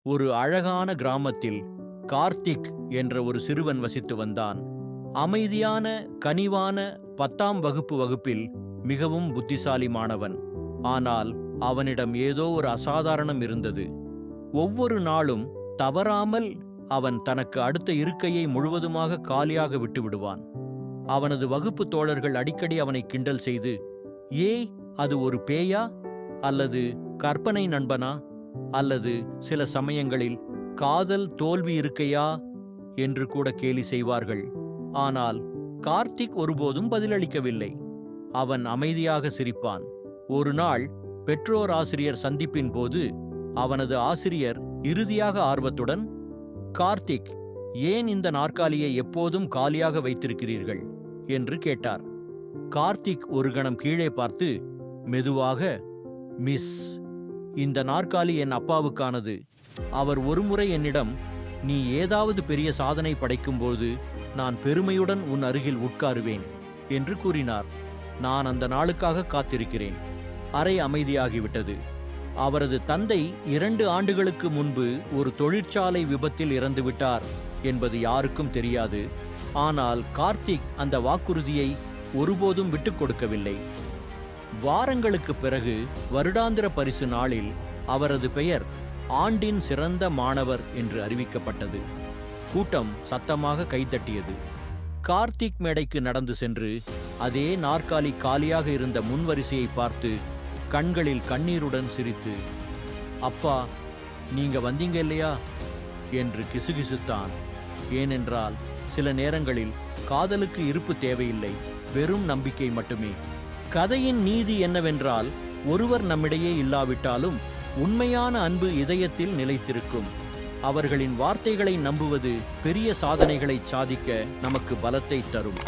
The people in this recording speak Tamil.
ஒரு அழகான கிராமத்தில் கார்த்திக் என்ற ஒரு சிறுவன் வசித்து வந்தான். அமைதியான, கனிவான 10ஆம் வகுப்பு வகுப்பில் மிகவும் புத்திசாலி மாணவன். ஆனால் அவனிடம் ஏதோ ஒரு அசாதாரணம் இருந்தது. ஒவ்வொரு நாளும் தவறாமல் அவன் தனக்கு அடுத்த இருக்கையை முழுவதுமாக காலியாக விட்டு விடுவான். அவனது வகுப்பு தோழர்கள் அடிக்கடி அவனை கிண்டல் செய்து, ஏய், அது ஒரு பேயா, அல்லது கற்பனை நண்பனா, அல்லது சில சமயங்களில் காதல் தோல்வி இருக்கையா என்று கூட கேலி செய்வார்கள். ஆனால் கார்த்திக் ஒருபோதும் பதிலளிக்கவில்லை. அவன் அமைதியாக சிரிப்பான். ஒரு நாள் பெற்றோர் ஆசிரியர் சந்திப்பின் போது அவனது ஆசிரியர் இறுதியாக ஆர்வத்துடன், கார்த்திக், ஏன் இந்த நாற்காலியை எப்போதும் காலியாக வைத்திருக்கிறீர்கள் என்று கேட்டார். கார்த்திக் ஒரு கணம் கீழே பார்த்து மெதுவாக, மிஸ், இந்த நாற்காலி என் அப்பாவுக்கானது. அவர் ஒருமுறை என்னிடம், நீ ஏதாவது பெரிய சாதனை படைக்கும்போது நான் பெருமையுடன் உன் அருகில் உட்காருவேன் என்று கூறினார். நான் அந்த நாளுக்காக காத்திருக்கிறேன். அறை அமைதியாகிவிட்டது. அவரது தந்தை 2 ஆண்டுகளுக்கு முன்பு ஒரு தொழிற்சாலை விபத்தில் இறந்துவிட்டார் என்பது யாருக்கும் தெரியாது. ஆனால் கார்த்திக் அந்த வாக்குறுதியை ஒருபோதும் விட்டுக் கொடுக்கவில்லை. வாரங்களுக்கு பிறகு வருடாந்திர பரிசு நாளில் அவரது பெயர் ஆண்டின் சிறந்த மாணவர் என்று அறிவிக்கப்பட்டது. கூட்டம் சத்தமாக கைதட்டியது. கார்த்திக் மேடைக்கு நடந்து சென்று அதே நாற்காலி காலியாக இருந்த முன்வரிசையை பார்த்து கண்களில் கண்ணீருடன் சிரித்து, அப்பா, நீங்க வந்தீங்க இல்லையா என்று கிசுகிசுத்தான். ஏனென்றால் சில நேரங்களில் காதலுக்கு இருப்பு தேவையில்லை, வெறும் நம்பிக்கை மட்டுமே. கதையின் நீதி என்னவென்றால், ஒருவர் நம்மிடையே இல்லாவிட்டாலும் உண்மையான அன்பு இதயத்தில் நிலைத்திருக்கும். அவர்களின் வார்த்தைகளை நம்புவது பெரிய சாதனைகளை சாதிக்க நமக்கு பலத்தை தரும்.